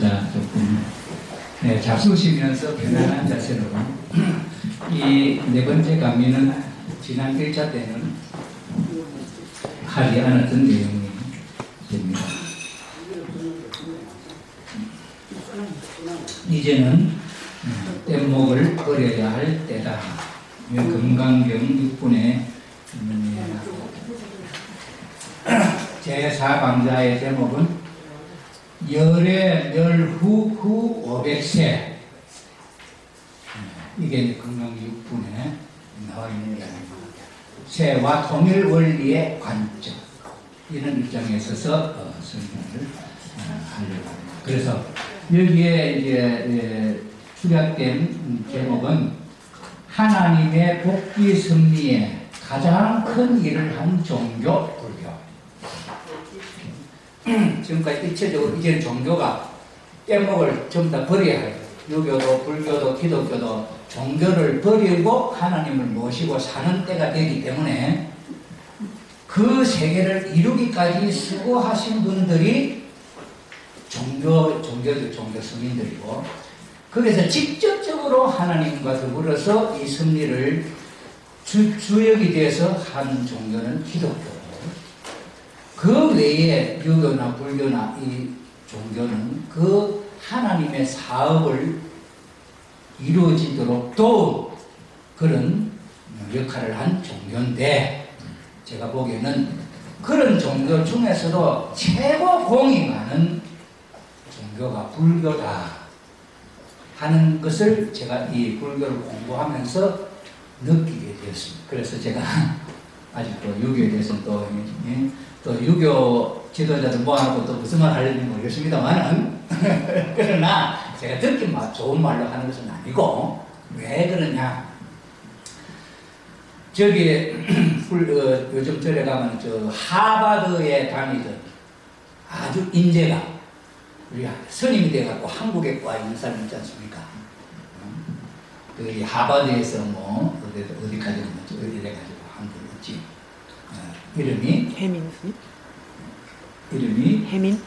앉아 조금 잡수시면서 편안한 자세로 이 네 번째 강의는 지난 1차 때는 하지 않았던 내용이 됩니다. 이제는 뗏목을 버려야 할 때다. 금강경 6분의 제4강자의 제목은 열의 멸후 500세. 이게 금강경 6분에 나와 있는 게 아닙니다. 세와 통일 원리의 관점, 이런 입장에 있어서 설명을 하려고 합니다. 그래서 여기에 이제 축약된 제목은 하나님의 복귀 섭리에 가장 큰 일을 한 종교 불교. 지금까지 일체적으로 이제 종교가 뗏목을 전부 다 버려야 해요. 유교도 불교도 기독교도 종교를 버리고 하나님을 모시고 사는 때가 되기 때문에 그 세계를 이루기까지 수고하신 분들이 종교 스님들이고, 그래서 직접적으로 하나님과 더불어서 이 섭리를 주역이 돼서 한 종교는 기독교고, 그 외에 유교나 불교나 이 종교는 그 하나님의 사업을 이루어지도록 도운 그런 역할을 한 종교인데, 제가 보기에는 그런 종교 중에서도 최고 공이 많은 종교가 불교다 하는 것을 제가 이 불교를 공부하면서 느끼게 되었습니다. 그래서 제가 아직도 유교에 대해서는 또 유교 지도자들 모아놓고 또 무슨 말 하려는지 모르겠습니다만은 그러나 제가 듣긴 좋은 말로 하는 것은 아니고, 왜 그러냐, 저기 요즘 절에 가면 저 하버드에 다니던 아주 인재가 우리 스님이 돼갖고 한국에 와 있는 사람 있지 않습니까? 그 하버드에서 뭐 어디까지 가지고 한 분 있지. 이름이 해민 스님? 이름이 해민?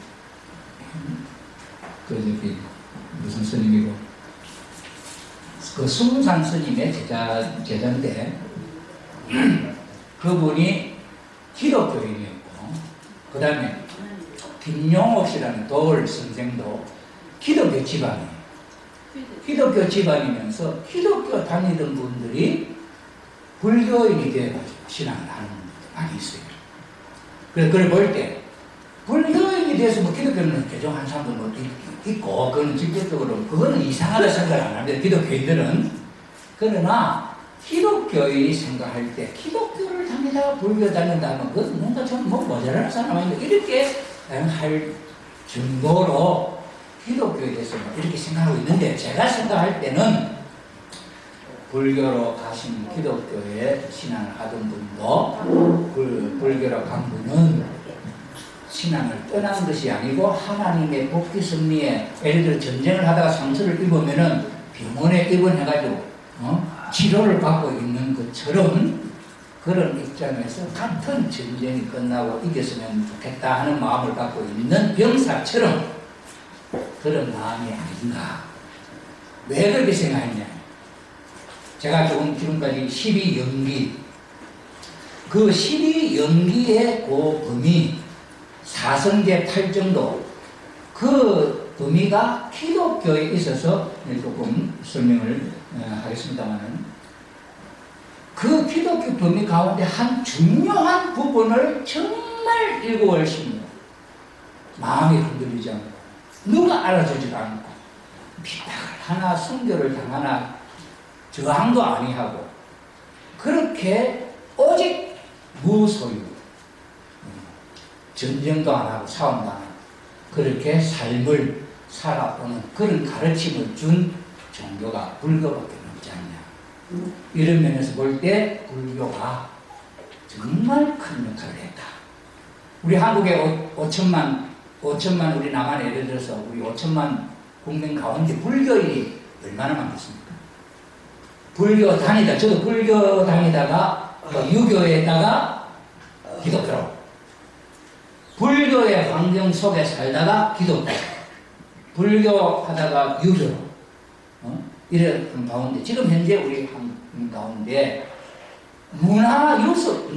그 저기 무슨 스님이고, 그 숭산 스님의 제자인데 그분이 기독교인이었고, 그 다음에 김용옥 씨라는 도을 선생도 기독교 집안이에요. 기독교 집안이면서 기독교 다니던 분들이 불교인이 되어가지고 신앙을 하는 분들 많이 있어요. 그래서 그걸 볼 때 불교인이 돼서 뭐 기독교는 개종한 사람도 뭐 있고, 그거는 직접적으로 그거는 이상하다 생각 안 하는데, 기독교인들은. 그러나 기독교인이 생각할 때 기독교를 다니다가 불교 다닌다 하면 그건 뭔가 좀 뭐 모자라는 사람 아닌가 이렇게 할 정도로 기독교에 대해서 이렇게 생각하고 있는데, 제가 생각할 때는 불교로 가신 기독교에 신앙을 하던 분도 불교로 간 분은 신앙을 떠난 것이 아니고 하나님의 복귀 섭리에, 예를 들어 전쟁을 하다가 상처를 입으면은 병원에 입원해가지고 치료를 받고 있는 것처럼, 그런 입장에서 같은 전쟁이 끝나고 이겼으면 좋겠다 하는 마음을 갖고 있는 병사처럼 그런 마음이 아닌가. 왜 그렇게 생각했냐, 제가 지금까지 12연기, 그 12연기의 그 범위, 사성제 탈정도, 그 범위가 기독교에 있어서 조금 설명을 하겠습니다만은, 그 기독교 범위 가운데 한 중요한 부분을 정말 7월 10일 마음이 흔들리지 않고, 누가 알아주지도 않고, 비판을 하나 순교를 당하나 저항도 아니하고, 그렇게 오직 무소유, 전쟁도 안 하고 싸움도 안 하고 그렇게 삶을 살아오는 그런 가르침을 준 종교가 불교밖에 없지 않냐. 이런 면에서 볼 때 불교가 정말 큰 역할을 했다. 우리 한국에 5천만 우리 남한에 예를 들어서 우리 5천만 국민 가운데 불교인이 얼마나 많겠습니까? 불교 다니다, 저도 불교 다니다가 유교에다가 기독교로, 불교의 환경 속에 살다가 기독교, 불교하다가 유교, 이런 가운데, 지금 현재 우리 한 가운데 문화유적을,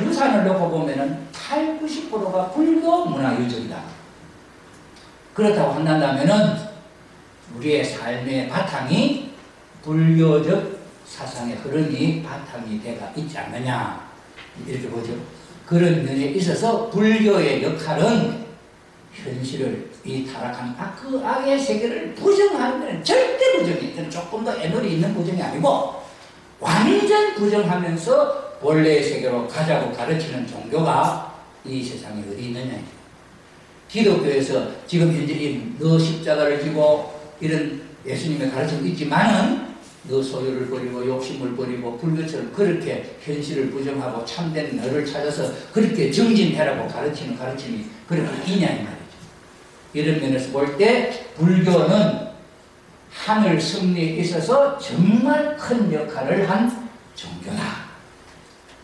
유산을 놓고 보면은 80~90%가 불교 문화유적이다. 그렇다고 한다면은 우리의 삶의 바탕이 불교적 사상의 흐름이 바탕이 되어 있지 않느냐, 이렇게 보죠. 그런 면에 있어서 불교의 역할은 현실을, 이 타락한 그 악의 세계를 부정하는 데는 절대 부정이, 저는 조금 더 에너지 있는 부정이 아니고 완전 부정하면서 본래의 세계로 가자고 가르치는 종교가 이 세상에 어디 있느냐. 기독교에서 지금 현재 너 십자가를 지고 이런 예수님의 가르침이 있지만은 너 소유를 버리고 욕심을 버리고 불교처럼 그렇게 현실을 부정하고 참된 너를 찾아서 그렇게 정진해라고 가르치는 가르침이 그렇게 있냐 이 말이죠. 이런 면에서 볼 때 불교는 하늘 승리에 있어서 정말 큰 역할을 한 종교다.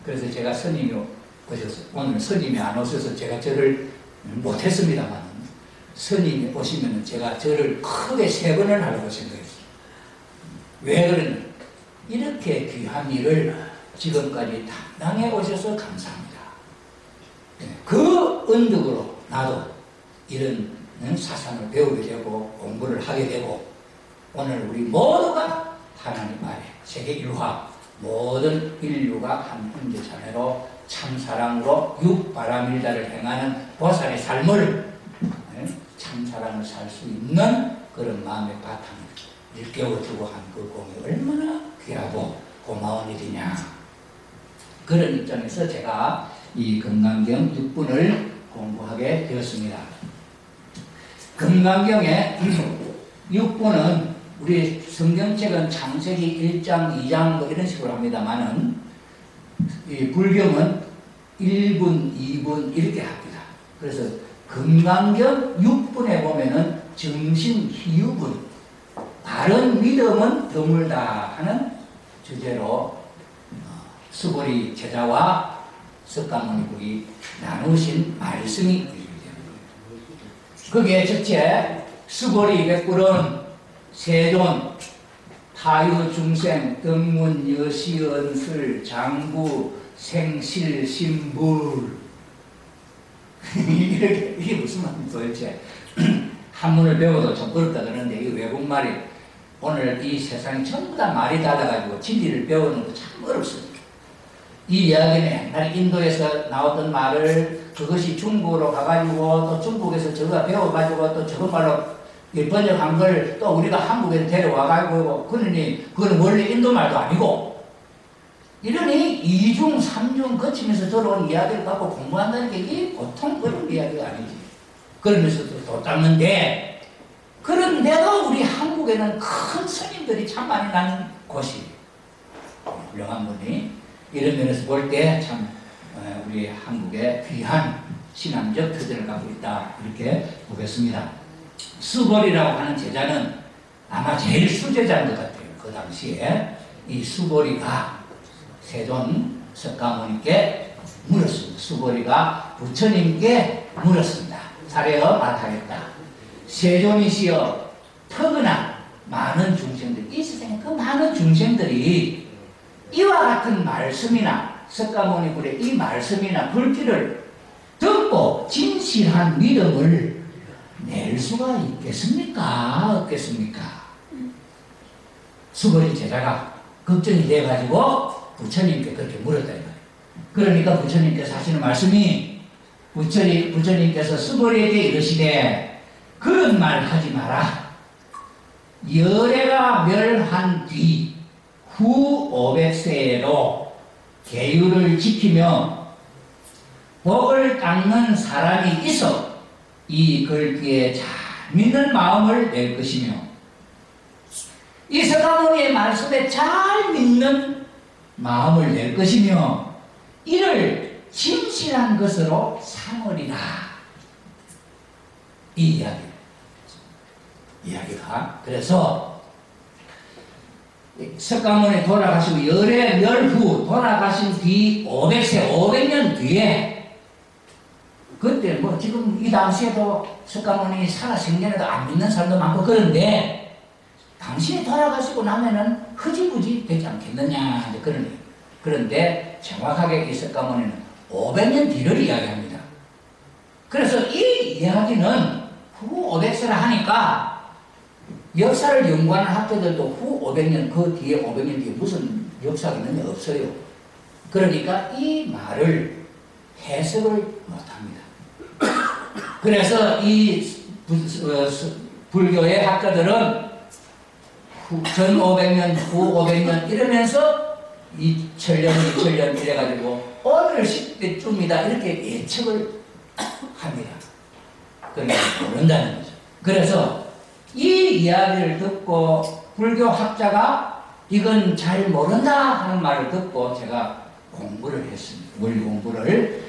그래서 제가 스님이 오셔서, 오늘 스님이 안 오셔서 제가 절을 못했습니다만, 스님이 오시면 제가 절을 크게 3번을 하려고 생각했어요. 왜 그러냐, 이렇게 귀한 일을 지금까지 당당해 오셔서 감사합니다. 그 언덕으로 나도 이런 사상을 배우게 되고 공부를 하게 되고, 오늘 우리 모두가 하나님 아래 세계 일화, 모든 인류가 한 형제 자매로 참사랑으로 육바라밀다를 행하는 보살의 삶을, 참사랑을 살 수 있는 그런 마음의 바탕을 일깨워주고 한 그 공이 얼마나 귀하고 고마운 일이냐. 그런 입장에서 제가 이 금강경 6분을 공부하게 되었습니다. 금강경의 6분은 우리 성경책은 창세기 1장, 2장 뭐 이런 식으로 합니다만은, 이 불경은 1분, 2분 이렇게 합니다. 그래서 금강경 6분에 보면은 정신희유분, 바른 믿음은 드물다 하는 주제로 수보리 제자와 석가모니국이 나누신 말씀이 있습니다. 거기에 첫째, 수보리 백불은 세존, 타유 중생, 등문, 여시, 언술, 장구, 생실, 신불. 이게 무슨 말입니까 도대체? 한문을 배워도 좀 어렵다 그러는데, 이 외국말이, 오늘 이 세상이 전부 다 말이 달라가지고 진리를 배우는 거 참 어렵습니다. 이 이야기는 옛날 인도에서 나왔던 말을 그것이 중국으로 가가지고 또 중국에서 저거 배워가지고 또 저거 말로 번역한 걸 또 우리가 한국에 데려와가지고, 그러니 그건 원래 인도 말도 아니고, 이러니 이중 삼중 거치면서 들어온 이야기를 갖고 공부한다는 게 이게 보통 어려운 이야기가 아니지. 그러면서도 또 닦는데, 그런데도 우리 한국에는 큰 스님들이 참 많이 나는 곳이, 훌륭한 분이, 이런 면에서 볼 때 참 우리 한국의 귀한 신앙적 표대를 갖고 있다, 이렇게 보겠습니다. 수보리라고 하는 제자는 아마 제일 수제자인 것 같아요. 그 당시에 이 수보리가 세존 석가모니께 물었습니다. 수보리가 부처님께 물었습니다. 사례어 말하겠다. 세존이시여, 터그나 많은 중생들, 이 세상에 그 많은 중생들이 이와 같은 말씀이나 석가모니불의 이 말씀이나 글귀를 듣고 진실한 믿음을 낼 수가 있겠습니까? 없겠습니까? 수보리 제자가 걱정이 돼가지고 부처님께 그렇게 물었다 이 말이에요. 그러니까 부처님께서 하시는 말씀이, 부처님께서 수보리에게 이르시되 그런 말 하지 마라. 열애가 멸한 뒤 후 500세로 계율을 지키며 복을 닦는 사람이 있어 이 글귀에 잘 믿는 마음을 낼 것이며, 이 석가모니의 말씀에 잘 믿는 마음을 낼 것이며, 이를 진실한 것으로 삼으리라. 이 이야기가 그래서 석가모니 돌아가시고 열애 멸 후 돌아가신 뒤 500세, 500년 뒤에 그때 뭐 지금 이 당시에도 석가모니 살아 생전에도 안 믿는 사람도 많고 그런데 당신이 돌아가시고 나면은 흐지부지 되지 않겠느냐 이제 그런. 그런데 정확하게 이 석가모니는 500년 뒤를 이야기합니다. 그래서 이 이야기는 후 500세라 하니까 역사를 연구하는 학자들도 후 500년 그 뒤에 500년 뒤에 무슨 역사가 있느냐 없어요. 그러니까 이 말을 해석을 못합니다. 그래서 이 불교의 학자들은 전 500년, 후 500년 이러면서 2000년, 2000년 이래가지고 오늘 10대쯤이다 이렇게 예측을 합니다. 그러니까 모른다는 거죠. 그래서 이 이야기를 듣고 불교 학자가 이건 잘 모른다 하는 말을 듣고 제가 공부를 했습니다. 물 공부를.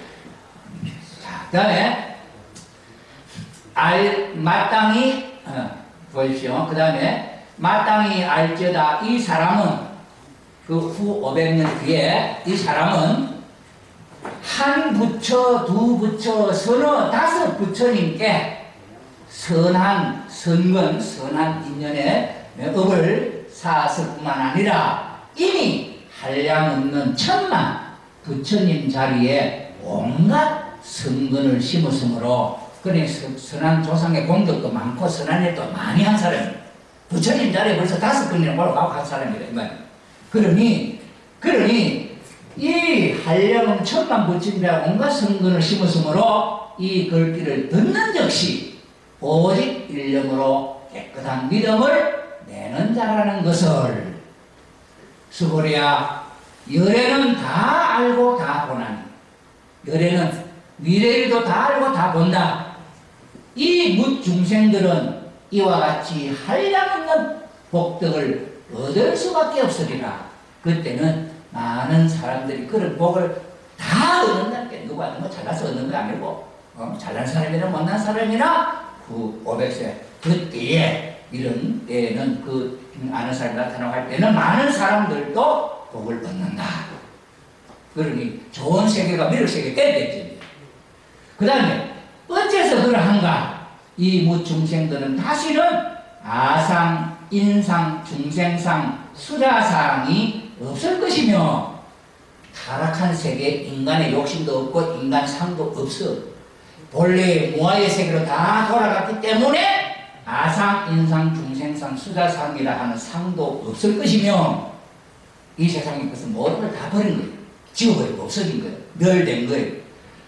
자, 그 다음에 마땅히 보십시오. 그 다음에 마땅히 알지어다. 이 사람은 그 후 500년 뒤에 이 사람은 한 부처, 두 부처, 서너, 다섯 부처님께 선한 선건, 선한 인연의 업을 쌓았을 뿐만 아니라 이미 한량없는 천만 부처님 자리에 온갖 선근을 심었으므로 그래 선한 조상의 공덕도 많고 선한 일도 많이 한 사람이에요. 부처님 자리에 벌써 5번이나 올라가고 한 사람이다 이 말이에요. 그러니 이 한량없는 천만 부처님의 온갖 선근을 심었으므로 이 글귀를 듣는 즉시 오직 일념으로 깨끗한 믿음을 내는 자라는 것을 스고리야 열애는 다 알고 다 보나니 열애는 미래일도 다 알고 다 본다. 이 묻중생들은 이와 같이 한량없는 복덕을 얻을 수밖에 없으리라. 그때는 많은 사람들이 그런 복을 다 얻는다는 게 누가 뭐 잘나서 얻는 거 아니고 잘난 사람이나 못난 사람이나 그 500세 그때에 이런 때에는 그 아는 사람이 나타나고 할 때는 많은 사람들도 복을 얻는다. 그러니 좋은 세계가 미륵 세계 되겠지. 그 다음에 어째서 그러한가? 이 무중생들은 다시는 아상, 인상, 중생상, 수자상이 없을 것이며 타락한 세계에 인간의 욕심도 없고 인간상도 없어. 본래의 무아의 세계로 다 돌아갔기 때문에 아상, 인상, 중생상, 수자상이라 하는 상도 없을 것이며 이 세상의 것은 모든 걸 다 버린 거예요. 지워버리고 없어진 거예요. 멸된 거예요.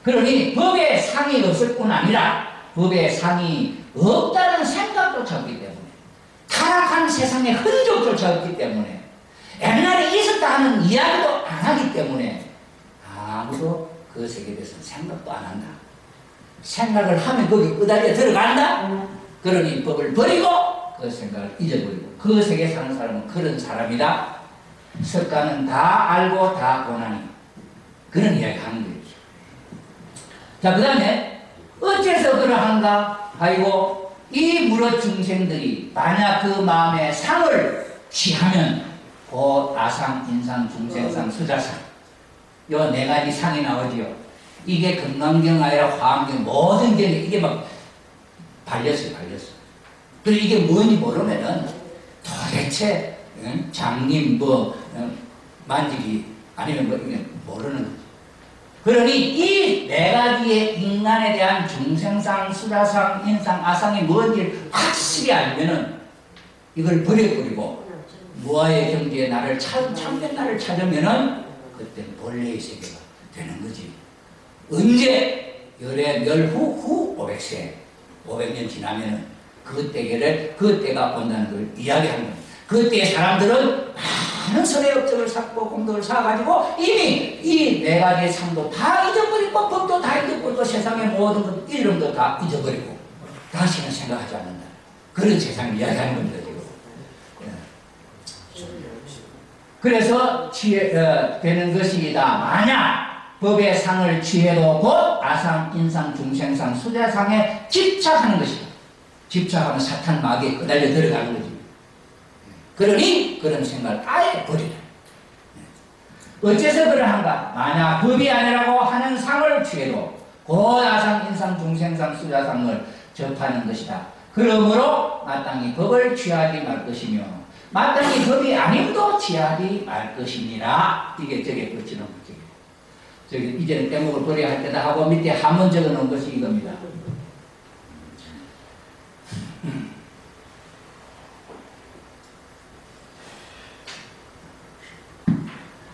그러니 법의 상이 없을 뿐 아니라 법의 상이 없다는 생각조차 없기 때문에 타락한 세상의 흔적조차 없기 때문에 옛날에 있었다 하는 이야기도 안 하기 때문에 아무도 그 세계에 대해서는 생각도 안 한다. 생각을 하면 거기 끄다리에 들어간다. 그러니 법을 버리고 그 생각을 잊어버리고 그 세계에 사는 사람은 그런 사람이다. 석가는 다 알고 다 보나니 그런 이야기 하는 거죠. 자, 그 다음에 어째서 그러한가? 아이고 이 무릇 중생들이 만약 그 마음에 상을 취하면 곧 아상, 인상, 중생상, 수자상 요 4가지 상이 나오지요. 이게 금강경 아니라 화엄경 모든 경이 이게 막 발렸어요. 그리고 이게 뭔지 모르면은 도대체 장님 뭐 만지기 아니면 뭐 이게 모르는 거죠. 그러니 이 4가지의 인간에 대한 중생상, 수자상, 인상, 아상이 뭔지 확실히 알면은 이걸 버려버리고 무아의 경지에 나를 참된 나를 찾으면은 그때 본래의 세계가 되는 거지. 언제 열애 멸후 500세 500년 지나면은 그때가 온다는 걸 이야기하는 거예요. 그때 사람들은 많은 선의 업적을 쌓고 공덕을 쌓아가지고 이미 이 4가지의 상도 다 잊어버리고 법도 다 잊어버리고 세상의 모든 것 이름도 다 잊어버리고 다시는 생각하지 않는다. 그런 세상을 이야기하는 겁니다. 지금. 그래서 되는 것이다. 만약 법의 상을 취해도 곧 아상, 인상, 중생상, 수자상에 집착하는 것이다. 집착하면 사탄 마귀에 끄달려 들어가는 거지. 그러니 그런 생각을 아예 버리라. 어째서 그러한가? 만약 법이 아니라고 하는 상을 취해도 고아상, 인상, 중생상, 수자상을 접하는 것이다. 그러므로 마땅히 법을 취하지 말 것이며 마땅히 법이 아님도 취하지 말 것이니라. 이게 저게 끝이는 거죠. 저기 이제는 떼목을 버려야 할 때다 하고 밑에 한문 적어 놓은 것이 이겁니다.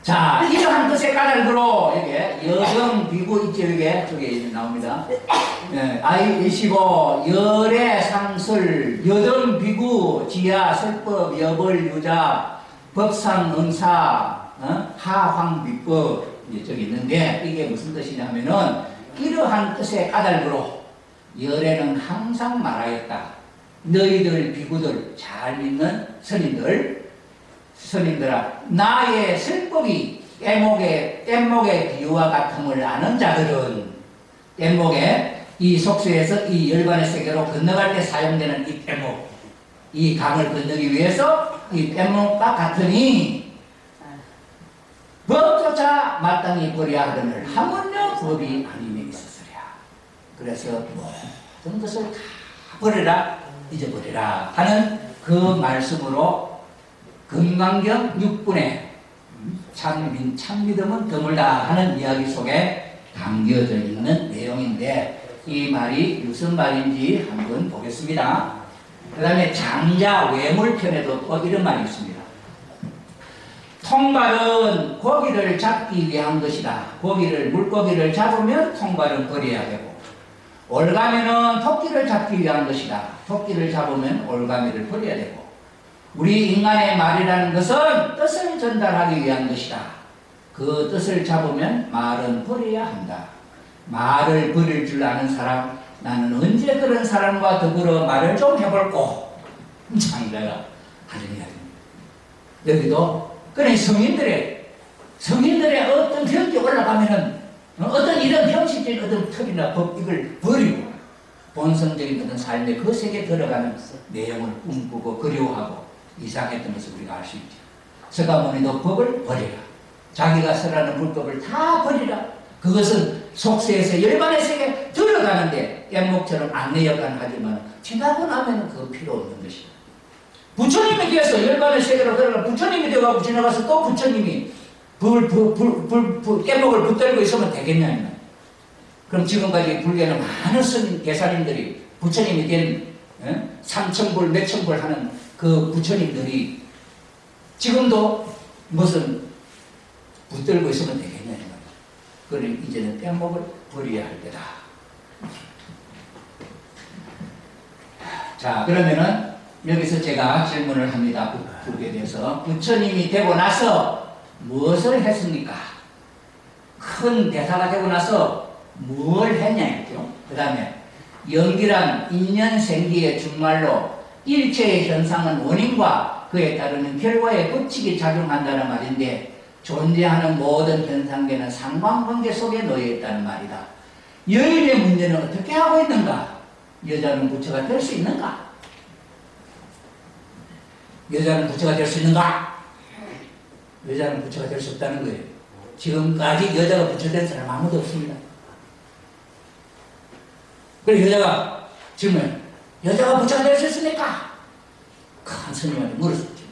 자, 이러한 뜻의 까닭으로 여기 여정 비구 있죠. 여기 저기 나옵니다. 아이 일시고 열의 상설 여정 비구 지하 설법 여벌 유자 법상 응사 하황 비법 저기 있는데 이게 무슨 뜻이냐면은 이러한 뜻의 까닭으로 열에는 항상 말하였다. 너희들 비구들 잘 믿는 스님들아 나의 설법이 뗏목의 비유와 같음을 아는 자들은 뗏목에 이 속수에서 이 열반의 세계로 건너갈 때 사용되는 이 뗏목 이 강을 건너기 위해서 이 뗏목과 같으니 법조차 마땅히 버려야 하거늘 하물며 법이 아님에 있었으랴. 그래서 모든 것을 다 버려라 잊어버려라 하는 그 말씀으로 금강경 6분에 참믿음은 드물다 하는 이야기 속에 담겨져 있는 내용인데 이 말이 무슨 말인지 한번 보겠습니다. 그 다음에 장자 외물편에도 또 이런 말이 있습니다. 통발은 고기를 잡기 위한 것이다. 물고기를 잡으면 통발은 버려야 되고 올가미는 토끼를 잡기 위한 것이다. 토끼를 잡으면 올가미를 버려야 되고 우리 인간의 말이라는 것은 뜻을 전달하기 위한 것이다. 그 뜻을 잡으면 말은 버려야 한다. 말을 버릴 줄 아는 사람 나는 언제 그런 사람과 더불어 말을 좀 해볼꼬 장자가 하는 이야기입니다. 여기도 그래 성인들의 어떤 경기 올라가면은 어떤 이런 형식적인 어떤 틀이나 법 이걸 버리고 본성적인 어떤 삶의 그 세계에 들어가는 내용을 꿈꾸고 그리워하고 이상했던 것을 우리가 알 수 있죠. 서가모니도 법을 버리라. 자기가 설하는 불법을 다 버리라. 그것은 속세에서 열반의 세계에 들어가는데 뗏목처럼 안내 역할을 하지만 지나고 나면 그 필요 없는 것이다. 부처님이 되어서 열반의 세계로 들어가 부처님이 되어가고 지나가서 또 부처님이 뗏목을 붙들고 있으면 되겠냐. 그럼 지금까지 불교는 많은 스님, 계사님들이 부처님이 된 3천불, 몇천불 하는 그 부처님들이 지금도 무슨 붙들고 있으면 되겠냐. 그러니 이제는 뗏목을 버려야 할 때다. 자, 그러면은 여기서 제가 질문을 합니다. 불교에 대해서. 부처님이 되고 나서 무엇을 했습니까? 큰 대사가 되고 나서 뭘 했냐 했죠. 그 다음에 연기란 인연생기의 준말로 일체의 현상은 원인과 그에 따르는 결과에 법칙이 작용한다는 말인데 존재하는 모든 현상계는 상관관계 속에 놓여 있다는 말이다. 여인의 문제는 어떻게 하고 있는가? 여자는 부처가 될 수 있는가? 여자는 부처가 될 수 있는가? 여자는 부처가 될 수 없다는 거예요. 지금까지 여자가 부처된 사람 아무도 없습니다. 그래서 여자가 질문, 여자가 부처가 될 수 있습니까? 큰 스님한테 물었었죠.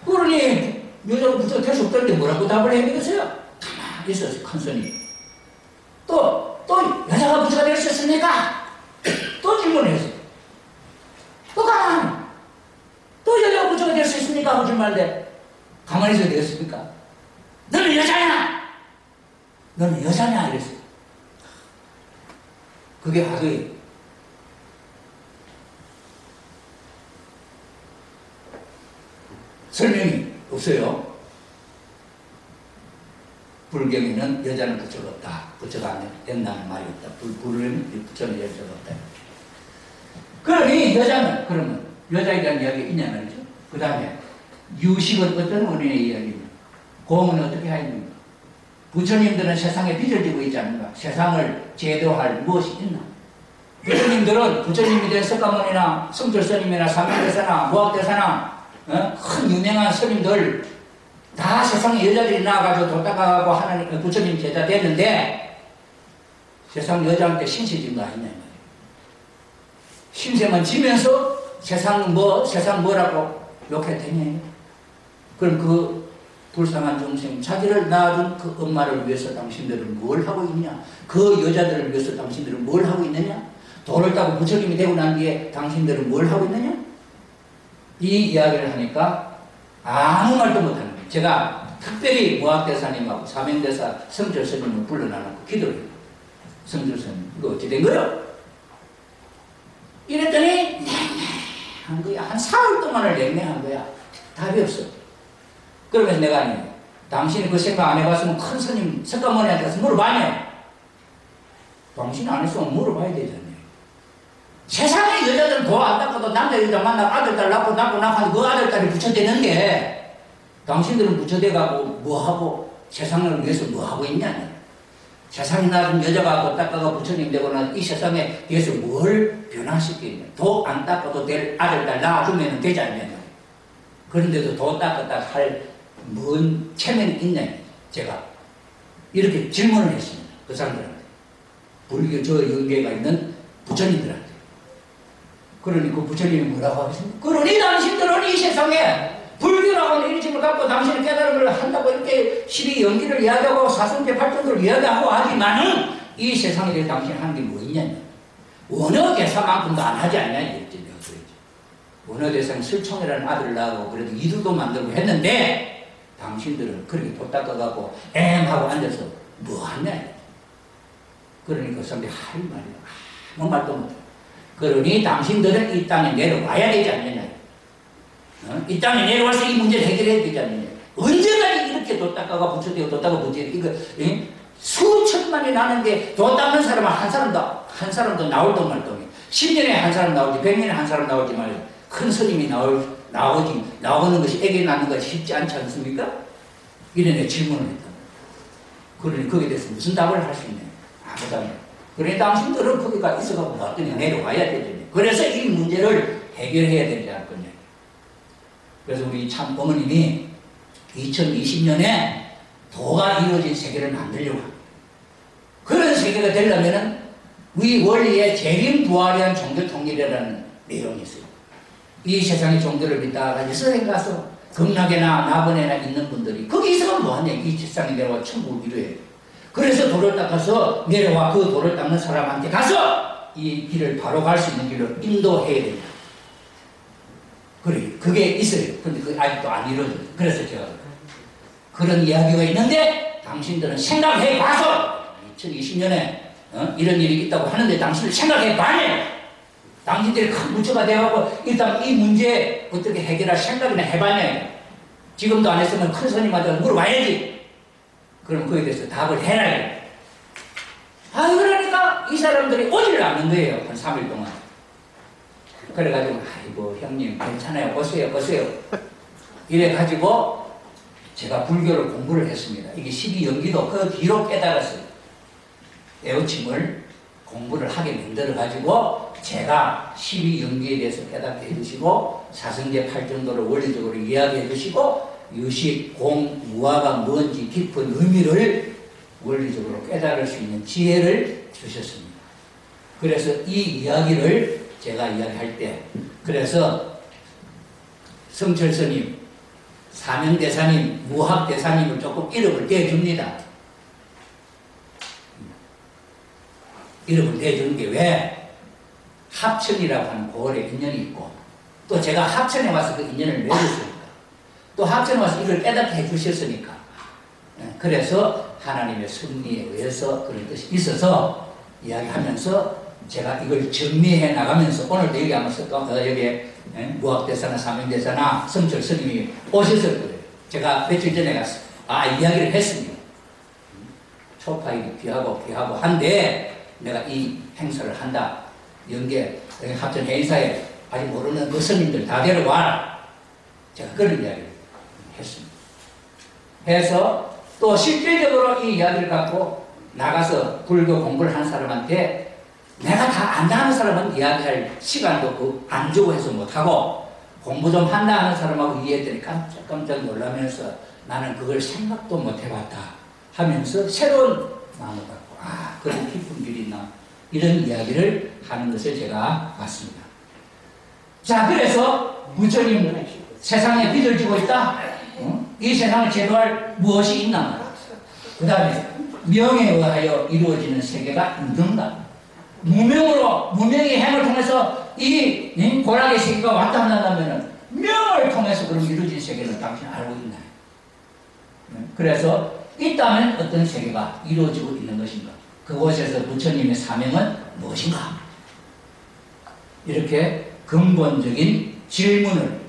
그러니 여자가 부처가 될 수 없다는데 뭐라고 답을 해야 되겠어요? 가만히 있었어요. 큰 스님. 또 여자가 부처가 될 수 있습니까? 또 질문을 했어요. 또 가만히. 또 여자가 부처가 될 수 있습니까? 하고 질문하는데 가만히 있어야 되겠습니까? 너는 여자냐? 너는 여자냐? 이랬어요. 그게 화두예요. 설명이 없어요. 불경에는 여자는 부처가 없다. 부처가 안 된다는 말이 없다. 불교는 부처는 여자가 없다. 그러니 여자는 그러면 여자에 대한 이야기가 있냐 말이죠. 그 다음에 유식은 어떤 원인의 이야기입니까? 공은 어떻게 하입니까? 부처님들은 세상에 빚을 지고 있지 않는가? 세상을 제도할 무엇이 있나? 부처님이 된 석가모니나 성철스님이나 삼명대사나 무학대사나 큰 유명한 스님들 다 세상에 여자들이 나와가지고 도닦아가고 하나님 부처님 제자 됐는데 세상 여자한테 신세진 거 아니냐. 신세만 지면서 세상 뭐라고 욕해도 되냐. 그럼 그 불쌍한众生, 자기를 낳아준 그 엄마를 위해서 당신들은 뭘 하고 있냐? 그 여자들을 위해서 당신들은 뭘 하고 있느냐? 돌을 따고 부처님이 되고 난 뒤에 당신들은 뭘 하고 있느냐? 이 이야기를 하니까 아무 말도 못하는 거예요. 제가 특별히 무학대사님하고 사명대사 성철스님을 불러놔놓고 기도를 해요. 성철스님, 이거 어찌 된 거요? 이랬더니 냉랭한 거야. 한 사흘 동안을 냉랭한 거야. 답이 없어. 그러면서 내가 아니, 당신이 그 생각 안 해봤으면 큰 스님 석가모니한테 가서 물어봐냐? 당신 안 했으면 물어봐야 되잖아요. 세상에 여자들은 도 안 닦아도 남자 여자 만나고 아들 딸 낳고 하는 그 아들 딸이 부처되는데 당신들은 부처돼가고 뭐하고 세상을 위해서 뭐하고 있냐? 세상에 낳은 여자가 도 닦아가 부처님 되고는 이 세상에 위해서 뭘 변화시키냐? 도 안 닦아도 될 아들 딸 낳아주면 되지 않냐? 그런데도 도 닦았다 할 뭔 체면이 있냐? 제가 이렇게 질문을 했습니다. 그 사람들한테. 불교 저 연계가 있는 부처님들한테. 그러니 그 부처님이 뭐라고 하겠습니까? 그러니 당신들은 이 세상에 불교라고 하는 일침을 갖고 당신의 깨달음을 한다고 이렇게 12연기를 이야기하고 사성제 8정도를 이야기하고 하지만은 이 세상에 대해 당신 하는 게 뭐 있냐? 원어 대사만큼도 안 하지 않냐? 이랬지. 내가 그랬지. 원어 대사는 슬총이라는 아들을 낳고 그래도 이두도 만들고 했는데 당신들은 그렇게 도 닦아갖고 엠하고 앉아서 뭐 하냐? 그러니까 그 사람들이 할 말이야. 아무 말도 못해. 그러니 당신들은 이 땅에 내려와야 되지 않느냐. 이 땅에 내려와서 이 문제를 해결해야 되지 않느냐. 언제까지 이렇게 도 닦아가 부처되고 도 닦아 부처되고 이거 수천만이 나는데 도 닦는 사람은 한 사람도 나올 동 말동이 10년에 한 사람 나올지 100년에 한 사람 나올지 말이야. 큰 스님이 나오는 것이 애기 낳는 것이 쉽지 않지 않습니까? 이런 질문을 했다. 그러니 거기에 대해서 무슨 답을 할 수 있냐. 아무 답이. 그러니 당신들은 거기가 있어가고 왔더니 내려와야 되잖아요. 그래서 이 문제를 해결해야 되지 않을 거냐. 그래서 우리 참 어머님이 2020년에 도가 이루어진 세계를 만들려고 합니다. 그런 세계가 되려면은 우리 원리에 재림부활이한 종교 통일이라는 내용이 있어요. 이 세상의 종교를 믿다가 서행 가서 극락에나 나번에나 있는 분들이 거기서 뭐하냐. 이 세상에 내려와 천국을 이루어야 돼. 그래서 돌을 닦아서 내려와 그 돌을 닦는 사람한테 가서 이 길을 바로 갈 수 있는 길로 인도해야 된다. 그래, 그게 있어요. 근데 그게 아직도 안 이루어져요. 그래서 제가 그런 이야기가 있는데 당신들은 생각해 봐서 2020년에 이런 일이 있다고 하는데 당신들 생각해 봐냐. 당신들이 큰 문제가 되어가고 일단 이 문제 어떻게 해결할 생각이나 해봤냐. 지금도 안 했으면 큰 스님한테 물어봐야지. 그럼 그에 대해서 답을 해라. 그러니까 이 사람들이 오지를 않는 거예요. 한 3일 동안. 그래가지고 아이고 형님 괜찮아요. 오세요. 이래가지고 제가 불교를 공부를 했습니다. 이게 12연기도 그 뒤로 깨달았어요. 애호침을 공부를 하게 만들어가지고 제가 12연기에 대해서 깨닫게 해주시고 사성제 8정도를 원리적으로 이야기해 주시고 유식, 공, 무화가 뭔지 깊은 의미를 원리적으로 깨달을 수 있는 지혜를 주셨습니다. 그래서 이 이야기를 제가 이야기할 때 그래서 성철스님, 사명대사님, 무학대사님을 조금 이름을 대줍니다. 이름을 대주는 게 왜? 합천이라고 하는 고을에 인연이 있고 또 제가 합천에 와서 그 인연을 맺었으니까 또 합천에 와서 이걸 깨닫게 해주셨으니까 그래서 하나님의 섭리에 의해서 그런 뜻이 있어서 이야기하면서 제가 이걸 정리해 나가면서 오늘도 여기 아마 여기에 무학대사나 사명대사나 성철 스님이 오셨을 거예요. 제가 며칠 전에 가서 이야기를 했습니다. 초파일이 귀하고 한데 내가 이 행사를 한다. 연계 합천 행사에 아직 모르는 그 스님들 다 데려와라. 제가 그런 이야기를 했습니다. 해서 또 실질적으로 이 이야기를 갖고 나가서 불교 공부를 한 사람한테 내가 다 안다 하는 사람은 이야기할 시간도 안 주고 해서 못하고 공부 좀 한다 하는 사람하고 이해했더니 깜짝 놀라면서 나는 그걸 생각도 못 해봤다 하면서 새로운 마음을 갖고 아, 그런 깊은 길이 있나. 이런 이야기를 하는 것을 제가 봤습니다. 자, 그래서 부처님 세상에 빛을 주고 있다. 이 세상을 제도할 무엇이 있나. 그 다음에 명에 의하여 이루어지는 세계가 있는가. 무명의 행을 통해서 이 고락의 세계가 왔다 한다면 명을 통해서 그럼 이루어진 세계는 당신 알고 있나요? 그래서 있다면 어떤 세계가 이루어지고 있는 것인가? 그곳에서 부처님의 사명은 무엇인가? 이렇게 근본적인 질문을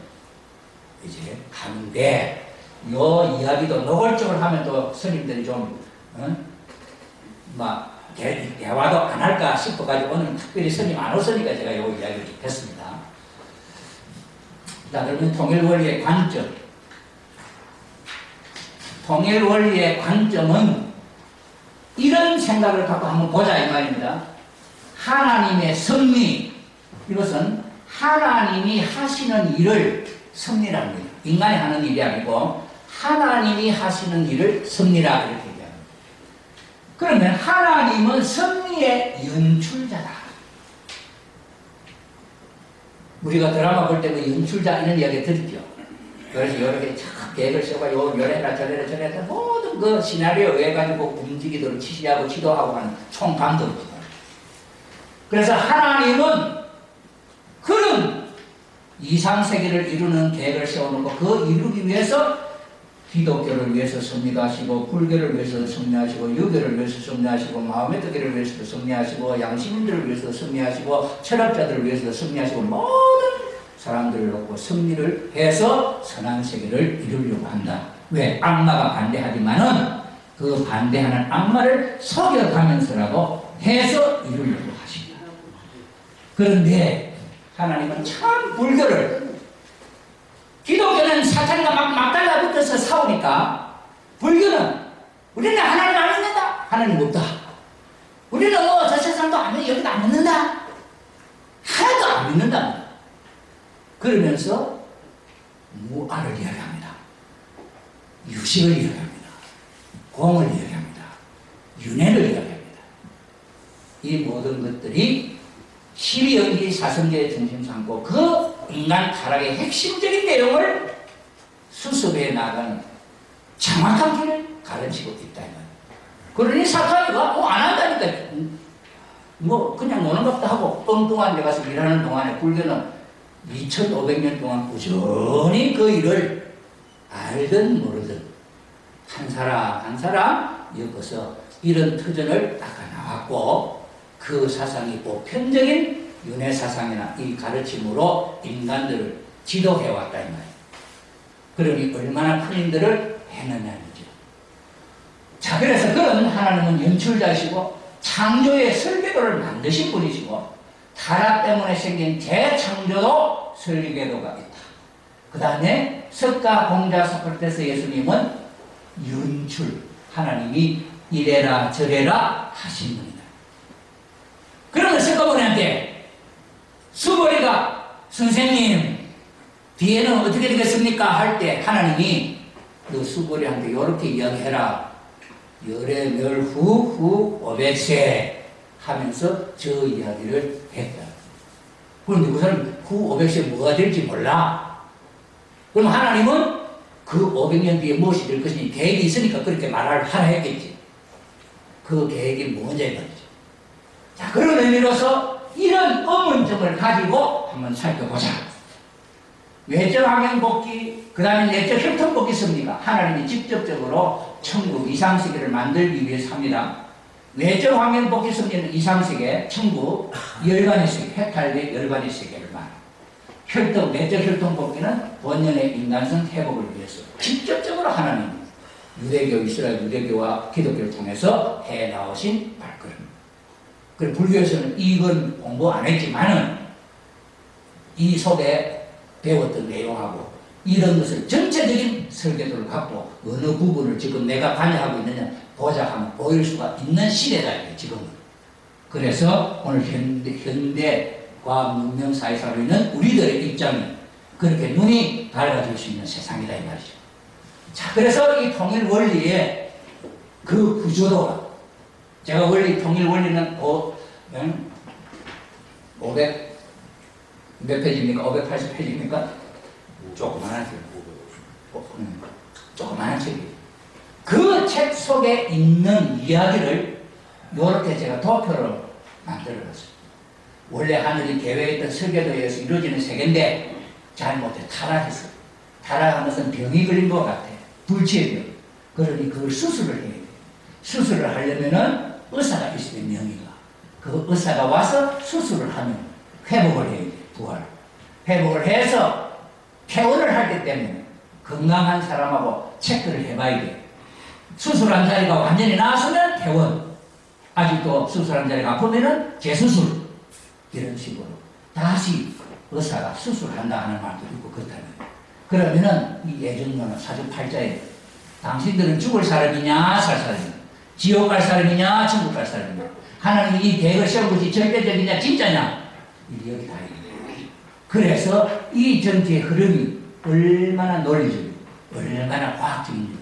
이제 하는데, 요 이야기도 노골적으로 하면 또 스님들이 좀 막 대화도 안 할까 싶어가지고 오늘 특별히 스님 안 오시니까 제가 요 이야기를 했습니다. 자, 그러면 통일원리의 관점. 통일원리의 관점은 이런 생각을 갖고 한번 보자 이 말입니다. 하나님의 섭리, 이것은 하나님이 하시는 일을 섭리라는 거예요. 인간이 하는 일이 아니고 하나님이 하시는 일을 섭리라 이렇게 얘기합니다. 그러면 하나님은 섭리의 연출자다. 우리가 드라마 볼 때 그 연출자 이런 이야기 들었죠. 그래서 이렇게 착 계획을 세우고 요래라 저래라 저래라 모든 그 시나리오에 가지고 움직이도록 지시하고 지도하고 하는 총감독입니다. 그래서 하나님은 그런 이상세계를 이루는 계획을 세워놓고 그 이루기 위해서 기독교를 위해서 섭리하시고 불교를 위해서 섭리하시고 유교를 위해서 섭리하시고 마음의 뜻을 위해서도 섭리하시고 양심인들을 위해서도 섭리하시고 철학자들을 위해서도 섭리하시고 모든 사람들을 놓고 섭리를 해서 선한 세계를 이루려고 한다. 왜? 악마가 반대하지만은 그 반대하는 악마를 속여가면서라도 해서 이루려고 하신다. 그런데 하나님은 참 불교를, 기독교는 사탄과 막 달라붙어서 싸우니까 불교는 우리는 하나님 안 믿는다. 하나님 없다. 우리는 저 세상도 안 믿는다. 여기도 안 믿는다. 하나도 안 믿는다. 그러면서 무아를 이야기합니다. 유식을 이야기합니다. 공을 이야기합니다. 윤회를 이야기합니다. 이 모든 것들이 시리연기 사성계의 중심 삼고 그 인간 타락의 핵심적인 내용을 수습해 나가는 정확한 길을 가르치고 있다. 그러니 사탄이가 안 한다니까. 그냥 노는 것도 하고 엉뚱한 데 가서 일하는 동안에 불교는 2500년 동안 꾸준히 그 일을 알든 모르든 한 사람 엮어서 이런 터전을 닦아 나왔고, 그 사상이 보편적인 윤회 사상이나 이 가르침으로 인간들을 지도해왔다 이 말이에요. 그러니 얼마나 큰 일들을 해내냐는죠. 자, 그래서 그런 하나님은 연출자이시고 창조의 설계도를 만드신 분이시고 타락 때문에 생긴 재창조도 설계도가 있다. 그 다음에 석가, 공자, 소크라테스, 예수님은 연출, 하나님이 이래라 저래라 하신 분이다. 그러면 석가모니한테 수보리가 선생님 뒤에는 어떻게 되겠습니까? 할 때 하나님이 너 수보리한테 이렇게 이야기해라. 열애멸후 500세 하면서 저 이야기를 했다. 그런데 그 사람 후 500세 뭐가 될지 몰라. 그럼 하나님은 그 500년 뒤에 무엇이 될 것이니 계획이 있으니까 그렇게 말을 하라 했겠지. 그 계획이 뭔지 말이죠. 자, 그런 의미로서 이런 의문점을 가지고 한번 살펴보자. 외적 환경복귀, 그 다음에 내적 형통복귀 섭리가 하나님이 직접적으로 천국 이상세계를 만들기 위해서 합니다. 외적 환경복귀 섭리는 이상세계, 천국, 열반의 세계, 해탈된 열반의 세계를 말합니다. 내적 혈통복귀는 본연의 인간성 회복을 위해서 직접적으로 하나님, 유대교, 이스라엘 유대교와 기독교를 통해서 해나오신 발걸음. 그리고 불교에서는 이건 공부 안 했지만은 이 속에 배웠던 내용하고 이런 것을 전체적인 설계도를 갖고 어느 부분을 지금 내가 관여하고 있느냐 보자 하면 보일 수가 있는 시대다, 지금은. 그래서 오늘 현대 과학 문명 사회에 살고 있는 우리들의 입장이 그렇게 눈이 밝아질 수 있는 세상이다 이 말이죠. 자, 그래서 이 통일 원리의 그 구조도가 제가 원리, 통일 원리는 500 몇 페이지입니까? 580페이지입니까? 조그만한 책. 조그만한 책이에요. 그 책 속에 있는 이야기를 이렇게 제가 도표로 만들어봤어요. 원래 하늘이 계획했던 설계도에 의해서 이루어지는 세계인데 잘못해 타락했어요. 타락한 것은 병이 걸린 것 같아. 불치의 병. 그러니 그걸 수술을 해야 돼. 수술을 하려면은 의사가 있어야 돼, 명의가. 그 의사가 와서 수술을 하면 회복을 해야 돼, 부활. 회복을 해서 퇴원을 할 때 때문에 건강한 사람하고 체크를 해봐야 돼. 수술한 자리가 완전히 나았으면 퇴원. 아직도 수술한 자리가 아프면은 재수술. 이런 식으로 다시 의사가 수술한다 하는 말도 있고 그렇다면. 그러면은 이 예정론은 사주팔자에 당신들은 죽을 사람이냐 살 사람이냐, 지옥 갈 사람이냐 천국 갈 사람이냐, 하나님이 이 계획을 세운 것이 절대적이냐 진짜냐, 이게 여기 다 있는. 그래서 이 전체의 흐름이 얼마나 논리적이고 얼마나 과학적인지